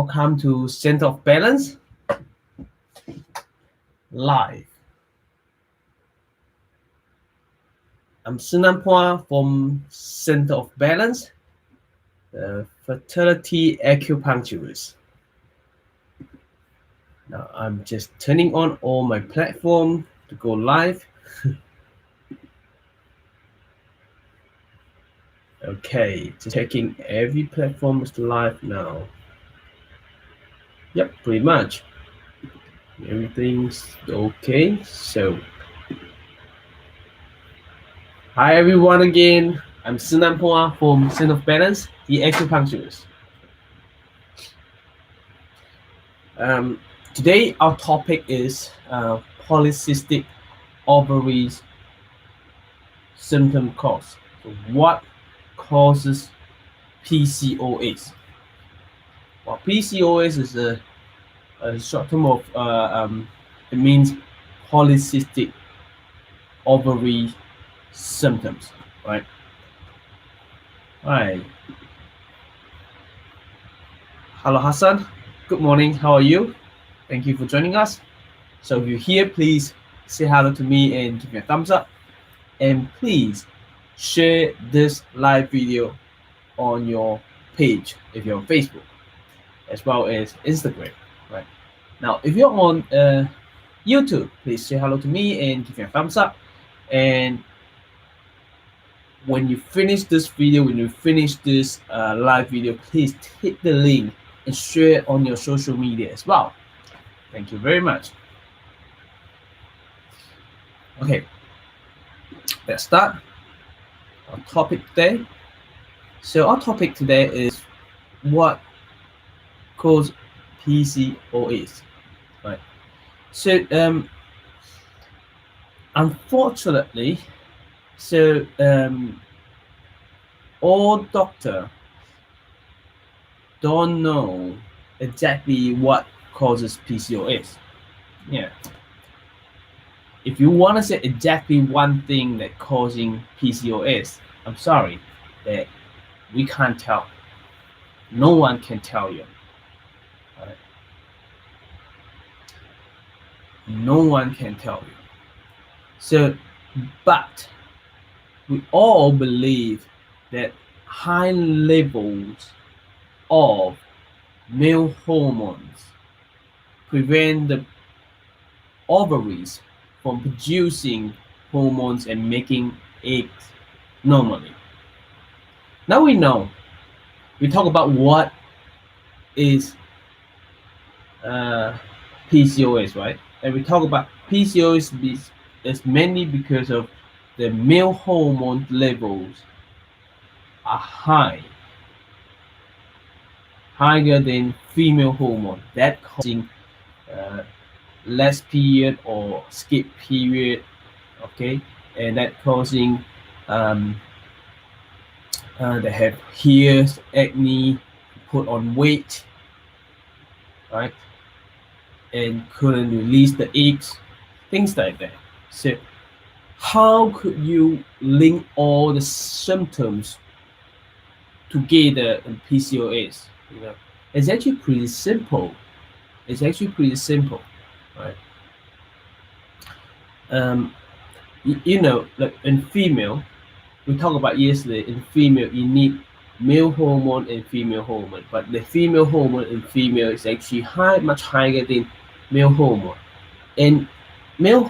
Welcome to Center of Balance Live. I'm Sinanpua from Center of Balance, the fertility acupuncturist. Now I'm just turning on all my platform to go live. Okay, just checking every platform is live now. Yep, pretty much. Everything's okay. So, hi everyone again. I'm Sinanpua from Center of Balance, the acupuncturist. Today our topic is polycystic ovaries symptom cause. So what causes PCOS? Well, PCOS is a short term of it means polycystic ovary symptoms, right? Hi. Hello, Hassan. Good morning. How are you? Thank you for joining us. So if you're here, please say hello to me and give me a thumbs up. And please share this live video on your page if you're on Facebook, as well as Instagram, right? Now, if you're on YouTube, please say hello to me and give me a thumbs up. And when you finish this video, when you finish this live video, please hit the link and share it on your social media as well. Thank you very much. Okay, let's start our topic today. So our topic today is what causes PCOS, right? So unfortunately, all doctors don't know exactly what causes PCOS. Yeah. If you want to say exactly one thing that causing PCOS, I'm sorry that we can't tell. No one can tell you. Right? No one can tell you. So, but we all believe that high levels of male hormones prevent the ovaries from producing hormones and making eggs normally. Now we know. We talk about what is PCOS, right? And we talk about PCOS is mainly because of the male hormone levels are higher than female hormone, that causing less period or skip period, okay, and that causing they have hairs, acne, put on weight, right, and couldn't release the eggs, things like that. So how could you link all the symptoms together in PCOS? You know, it's actually pretty simple. It's actually pretty simple, right? You know, like in female, we talked about yesterday. In female, you need male hormone and female hormone, but the female hormone in female is actually much higher than male hormone. And male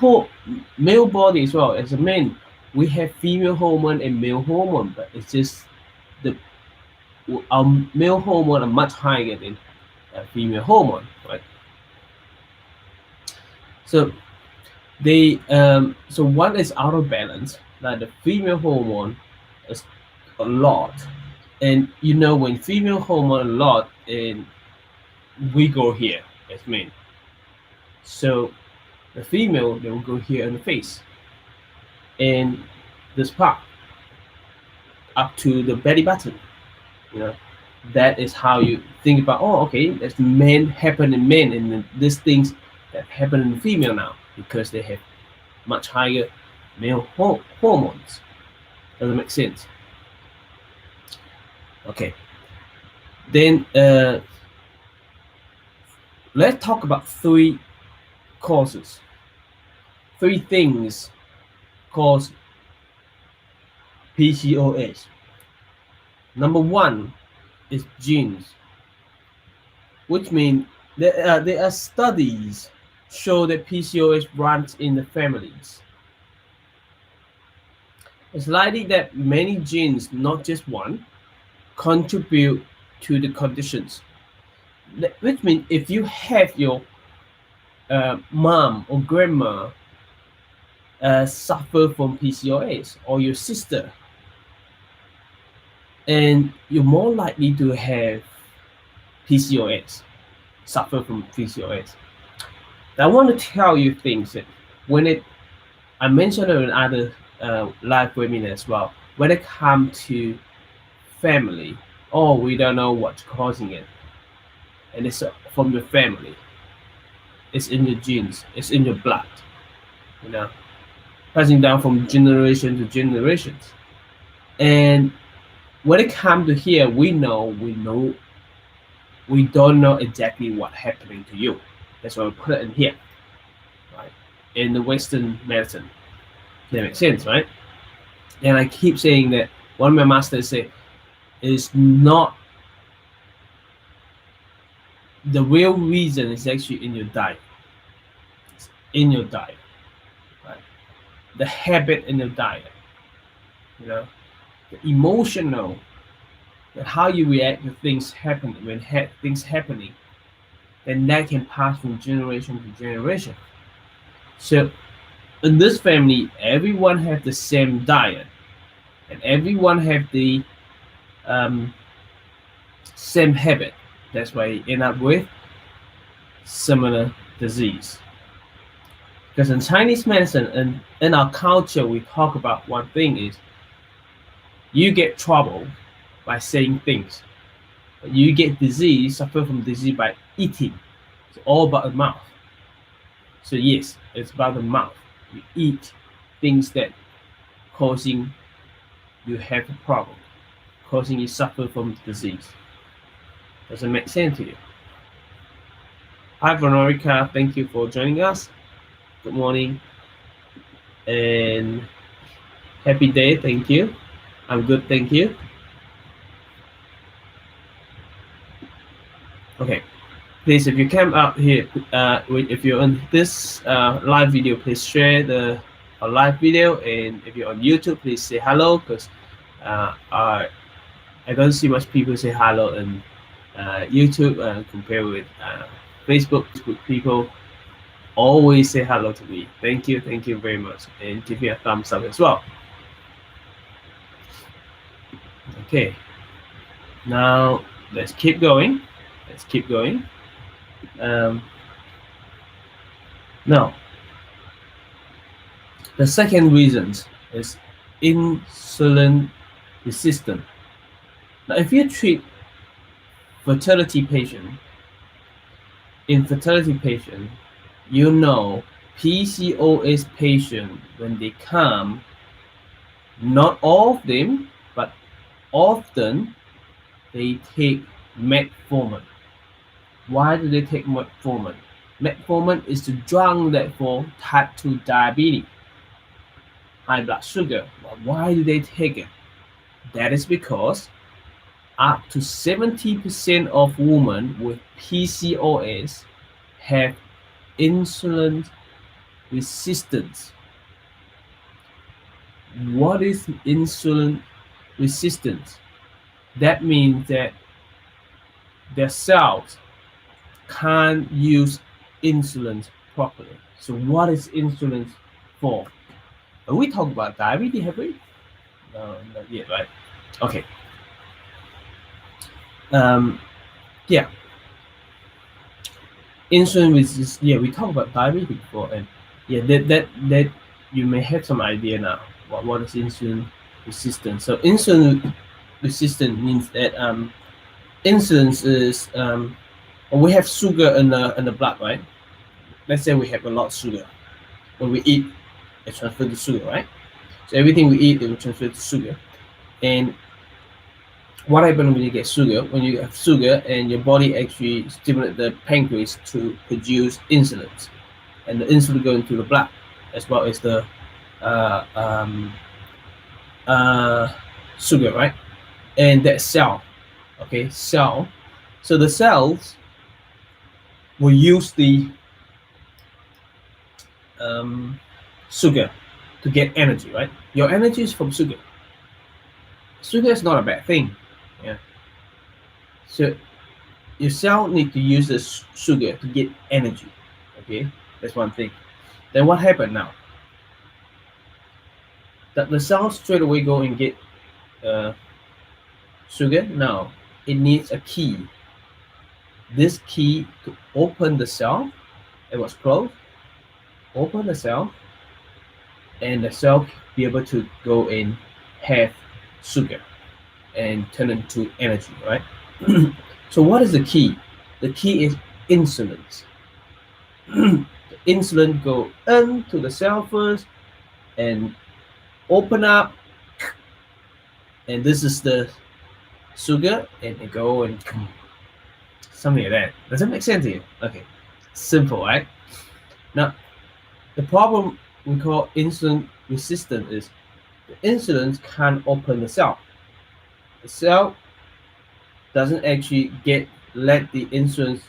body as well, as a man, we have female hormone and male hormone, but it's just our male hormone are much higher than female hormone, right? So so one is out of balance. That the female hormone is a lot, and you know, when female hormone a lot, and we go here as men. So the female, they will go here in the face, and this part up to the belly button. You know, that is how you think about. Oh, okay, that's men happen in men, and these things that happen in female now because they have much higher male hormones. Does it make sense? Okay. Then let's talk about three causes. Three things cause PCOS. Number one is genes, which means there are studies show that PCOS runs in the families. It's likely that many genes, not just one, contribute to the conditions. Which means if you have your mom or grandma suffer from PCOS, or your sister, and you're more likely to have PCOS, suffer from PCOS. I want to tell you things that I mentioned it in other live webinar as well. When it comes to family, we don't know what's causing it, and it's from your family. It's in your genes. It's in your blood. Passing down from generation to generations. And when it comes to here, we don't know exactly what's happening to you. That's why we put it in here, right? In the Western medicine. That makes sense, right? And I keep saying that one of my masters said, is not the real reason is actually in your diet. It's in your diet, right? The habit in your diet, the emotional, how you react to things happening, when things happening, then that can pass from generation to generation. So in this family, everyone have the same diet, and everyone have the same habit. That's why you end up with similar disease. Because in Chinese medicine and in our culture, we talk about one thing is you get trouble by saying things. You get disease, suffer from disease by eating. It's all about the mouth. So yes, it's about the mouth. You eat things that causing you have a problem, causing you suffer from disease. Does it make sense to you? Hi Veronica, thank you for joining us. Good morning and happy day. Thank you. I'm good, thank you. Okay, please, if you came up here, if you're on this live video, please share the live video, and if you're on YouTube, please say hello, because I don't see much people say hello in YouTube compared with Facebook. People always say hello to me. Thank you very much, and give me a thumbs up as well. Okay, now let's keep going. Now, the second reason is insulin resistant. Now, if you treat infertility patient, PCOS patient, when they come, not all of them, but often they take metformin. Why do they take metformin? Metformin is the drug that for type 2 diabetes, high blood sugar. But why do they take it? That is because up to 70% of women with PCOS have insulin resistance. What is insulin resistance? That means that their cells can't use insulin properly. So what is insulin for? We talk about diabetes, have we? No, not yet, right? Okay. Yeah. Insulin resistance. Yeah, we talked about diabetes before, and yeah, that you may have some idea now. What is insulin resistance? So insulin resistant means that insulin is we have sugar in the blood, right? Let's say we have a lot of sugar. When we eat, it transfers to sugar, right? So everything we eat, it will transfer to sugar. And what happens when you get sugar? When you have sugar and your body actually stimulates the pancreas to produce insulin, and the insulin go into the blood as well as the uh, um, sugar, right? And that cell, okay, cell. So the cells will use the sugar to get energy, right? Your energy is from sugar. Sugar is not a bad thing, yeah. So your cell need to use the sugar to get energy, okay? That's one thing. Then what happened now? That the cell straight away go and get sugar. Now it needs a key. This key to open the cell, it was closed. Open the cell, and the cell be able to go and have sugar and turn into energy, right? So what is the key? The key is insulin. The insulin go into the cell first and open up, and this is the sugar, and it go and something like that. Does that make sense to you? Okay, simple, right? Now, the problem we call insulin resistant is the insulin can't open the cell. The cell doesn't actually let the insulin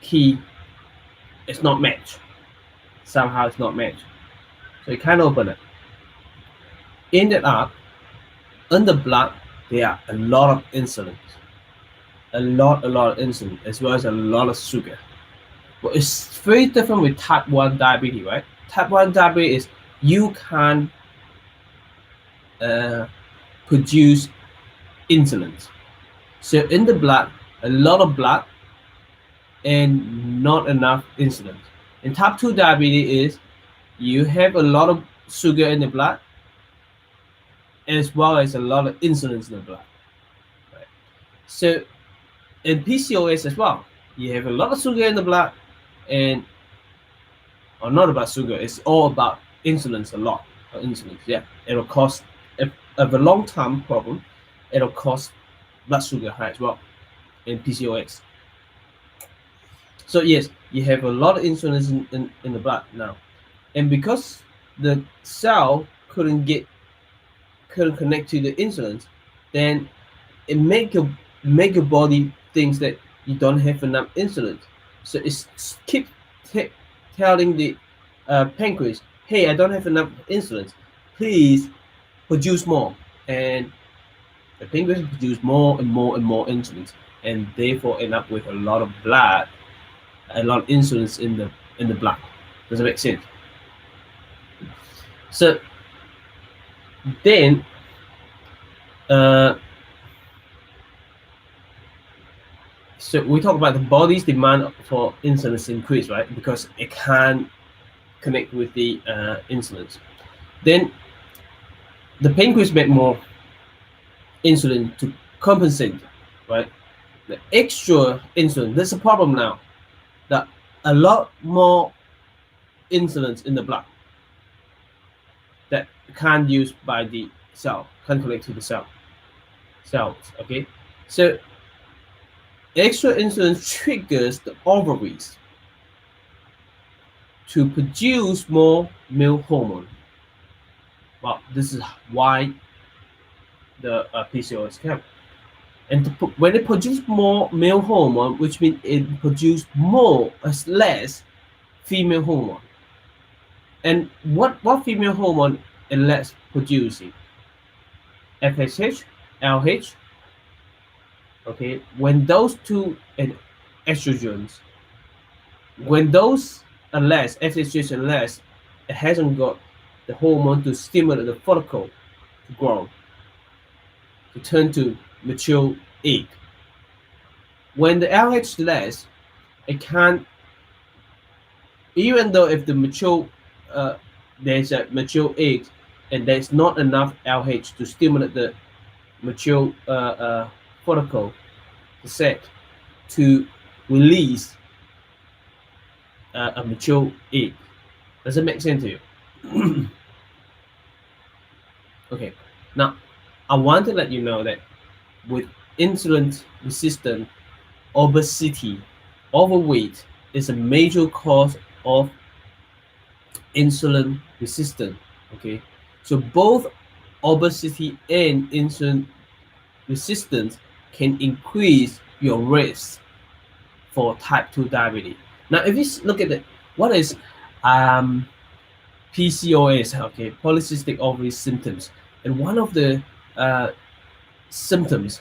key. It's not matched. Somehow it's not matched, so it can't open it. Ended up in the blood there are a lot of insulin, a lot of insulin, as well as a lot of sugar. But it's very different with type 1 diabetes, right? Type 1 diabetes is you can't produce insulin. So in the blood, a lot of blood and not enough insulin. In type 2 diabetes is you have a lot of sugar in the blood as well as a lot of insulin in the blood. Right? So in PCOS as well, you have a lot of sugar in the blood and or not about sugar, it's all about insulin a lot. Insulin, yeah. It'll cause if a long-term problem, it'll cause blood sugar high as well in PCOS. So yes, you have a lot of insulin in the blood now. And because the cell couldn't connect to the insulin, then it make your body thinks that you don't have enough insulin. So it's keep telling the pancreas, hey, I don't have enough insulin, please produce more. And the pancreas produce more and more and more insulin, and therefore end up with a lot of blood, a lot of insulin in the blood. Does that make sense? So then so we talk about the body's demand for insulin increase, right? Because it can't connect with the insulin. Then the pancreas make more insulin to compensate, right? The extra insulin, there's a problem now that a lot more insulin in the blood that can't use by the cell, can't connect to the cells, okay? So extra insulin triggers the ovaries to produce more male hormone. Well, this is why the PCOS come. And when it produces more male hormone, which means it produces more as less female hormone. And what female hormone it less producing? FSH, LH. Okay, when those two and estrogens, when those are less, FSH are less, it hasn't got the hormone to stimulate the follicle to grow, to turn to mature egg. When the LH is less, it can't, even though if the mature, there's a mature egg and there's not enough LH to stimulate the mature follicle, the sac, to release a mature egg. Does it make sense to you? Okay, now I want to let you know that with insulin resistant obesity, overweight is a major cause of insulin resistance. Okay, so both obesity and insulin resistance can increase your risk for type 2 diabetes. Now, if you look at what is PCOS, okay, polycystic ovary symptoms, and one of the symptoms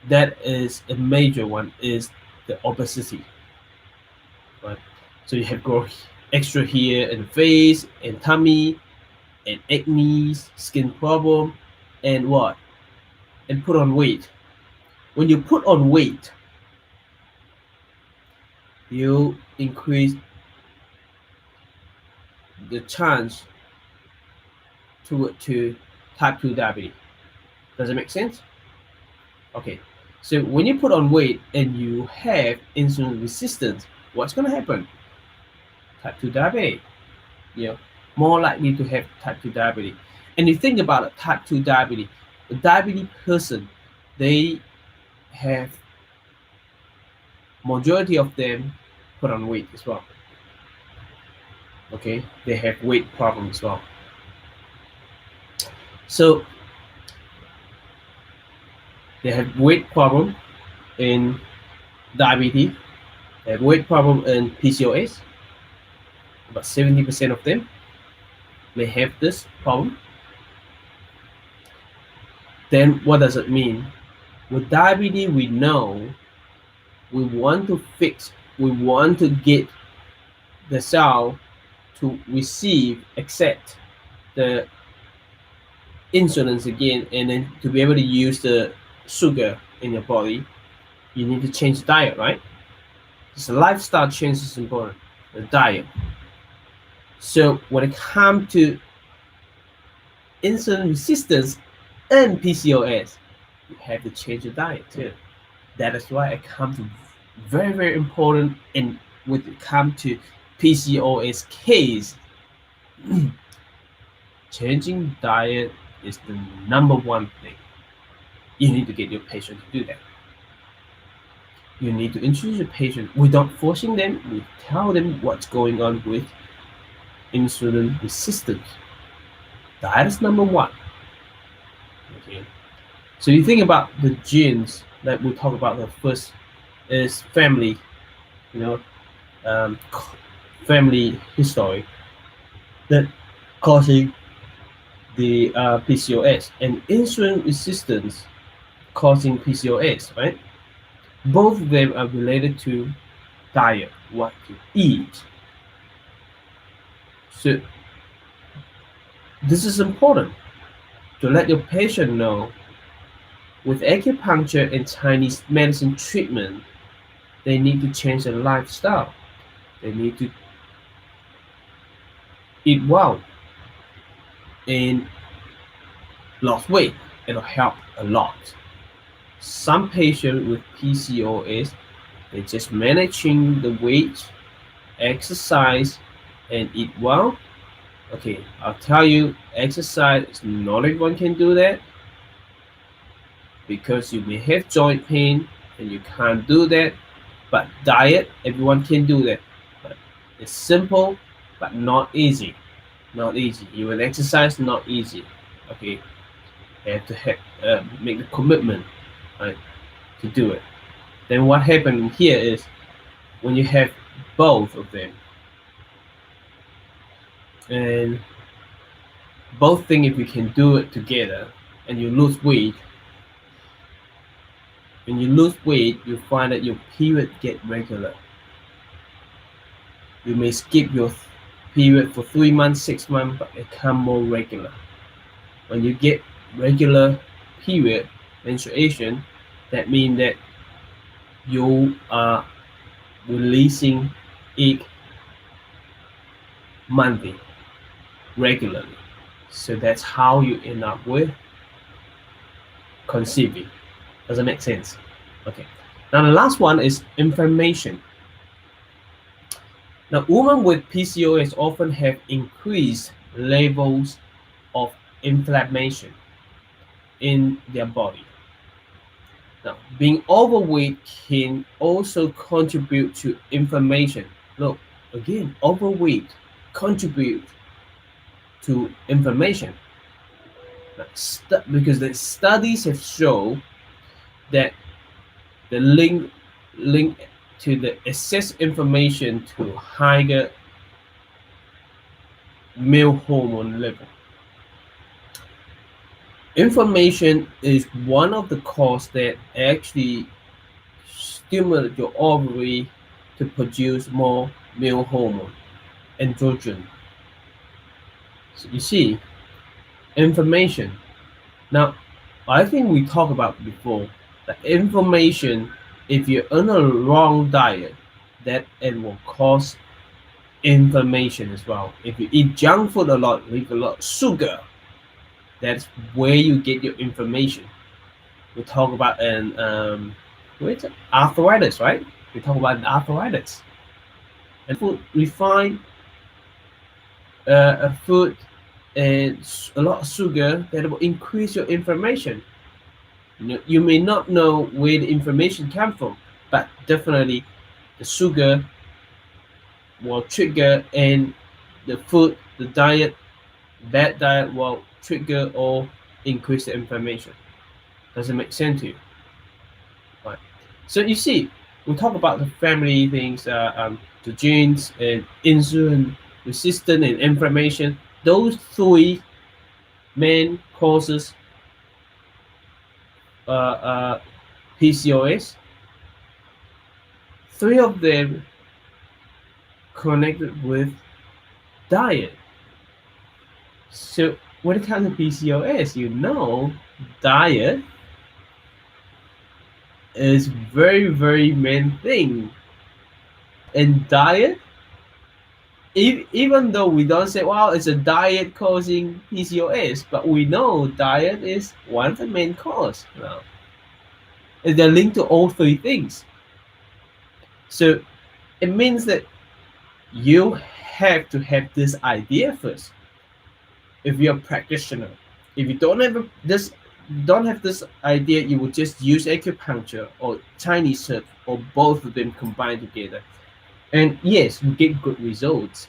that is a major one is the obesity, right? So you have growth extra here in the face and tummy and acne, skin problem, and what? And put on weight. When you put on weight, you increase the chance to type 2 diabetes. Does it make sense? Okay, so when you put on weight and you have insulin resistance, what's going to happen? Type 2 diabetes. You know, more likely to have type 2 diabetes. And you think about it, type 2 diabetes, the diabetes person, they have majority of them put on weight as well. Okay, they have weight problems as well. So they have weight problem in diabetes, they have weight problem in PCOS. About 70% of them may have this problem. Then what does it mean? With diabetes, we know we want to fix, we want to get the cell to receive, accept the insulin again, and then to be able to use the sugar in your body, you need to change the diet, right? So lifestyle change is important, the diet. So when it comes to insulin resistance and PCOS, you have to change your diet too. That is why it comes to very, very important. And when it comes to PCOS case, changing diet is the number one thing. You need to get your patient to do that. You need to introduce your patient without forcing them. We tell them what's going on with insulin resistance. That is number one. Okay. So you think about the genes that we talk about. The first is family, family history that causing the PCOS, and insulin resistance causing PCOS, right? Both of them are related to diet, what you eat. So this is important to let your patient know. With acupuncture and Chinese medicine treatment, they need to change their lifestyle. They need to eat well and lose weight. It'll help a lot. Some patients with PCOS, they're just managing the weight, exercise, and eat well. Okay, I'll tell you, exercise, not everyone can do that, because you may have joint pain and you can't do that. But diet, everyone can do that. But it's simple, but not easy. Not easy. Even exercise, not easy. Okay, you have to make the commitment, right, to do it. Then what happens here is when you have both of them, and both things, if you can do it together and you lose weight, when you lose weight, you find that your period get regular. You may skip your period for 3 months, 6 months, but it become more regular. When you get regular period, menstruation, that means that you are releasing egg monthly, regularly. So that's how you end up with conceiving. Does it make sense? Okay. Now the last one is inflammation. Now women with PCOS often have increased levels of inflammation in their body. Now, being overweight can also contribute to inflammation. Look, again, overweight contribute to inflammation. Because the studies have shown that the link to the excess inflammation to higher male hormone level. Inflammation is one of the causes that actually stimulate your ovary to produce more male hormone, androgen. So you see, inflammation. Now, I think we talked about before that inflammation, if you're on a wrong diet, that it will cause inflammation as well. If you eat junk food a lot, eat a lot of sugar, that's where you get your inflammation. We talk about arthritis, right? We talk about arthritis. And food, refined food and a lot of sugar, that will increase your inflammation. You may not know where the inflammation comes from, but definitely the sugar will trigger, and the food, the diet, bad diet will trigger or increase the inflammation. Does it make sense to you? Right. So you see, we talk about the family things, the genes and insulin resistance and inflammation. Those three main causes PCOS. Three of them connected with diet. So when it comes to PCOS, diet is very, very main thing. And diet, even though we don't say, well, it's a diet causing PCOS, but we know diet is one of the main cause. And they're linked to all three things. So it means that you have to have this idea first. If you're a practitioner, if you don't have this idea, you will just use acupuncture or Chinese herb or both of them combined together. And yes, you get good results.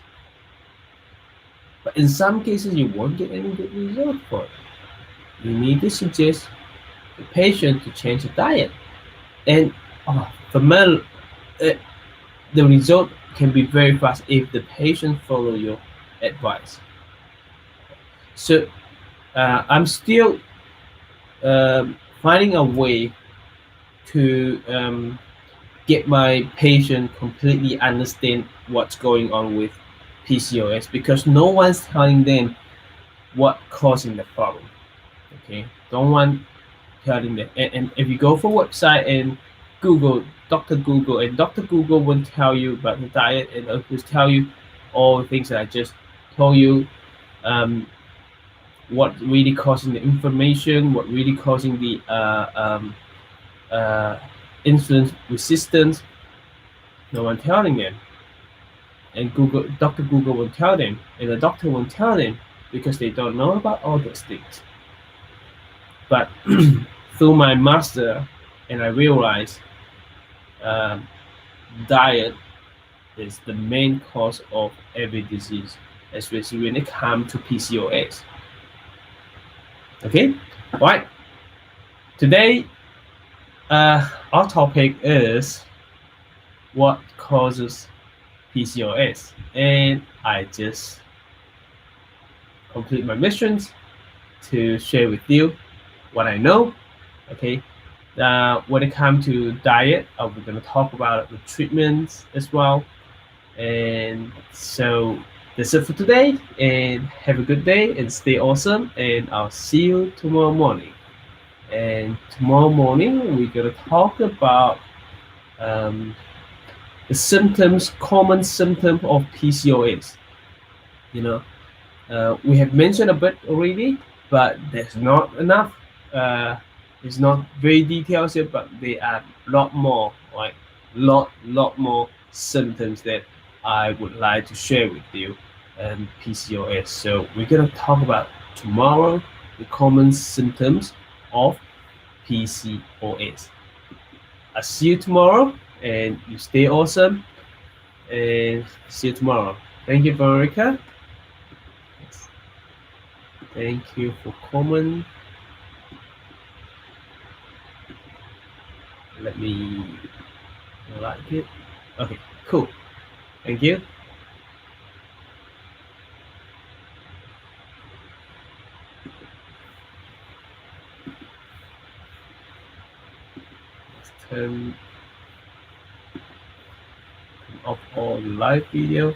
But in some cases, you won't get any good result for it. You need to suggest the patient to change the diet. And for men, the result can be very fast if the patient follow your advice. So I'm still finding a way to get my patient completely understand what's going on with PCOS, because no one's telling them what causing the problem. Okay, don't want telling them. And if you go for website and Google Dr. Google, and Dr. Google won't tell you about the diet, and it'll just tell you all the things that I just told you. What really causing the inflammation, what really causing the insulin resistance. No one telling them. And Dr. Google will tell them, and the doctor won't tell them because they don't know about all those things. But through my master, and I realized diet is the main cause of every disease, especially when it comes to PCOS. Okay, right. Today, our topic is what causes PCOS, and I just complete my missions to share with you what I know. Okay, when it comes to diet, we're going to talk about the treatments as well. And so that's it for today, and have a good day and stay awesome, and I'll see you tomorrow morning. And tomorrow morning we're going to talk about the symptoms, common symptom of PCOS. We have mentioned a bit already, but there's not enough. It's not very detailed here, but there are a lot more, like lot more symptoms that I would like to share with you and PCOS. So we're gonna talk about tomorrow the common symptoms of PCOS. I'll see you tomorrow, and you stay awesome. And see you tomorrow. Thank you, Veronica. Thank you for comment. Let me like it. Okay, cool. Thank you. Let's turn off all live video.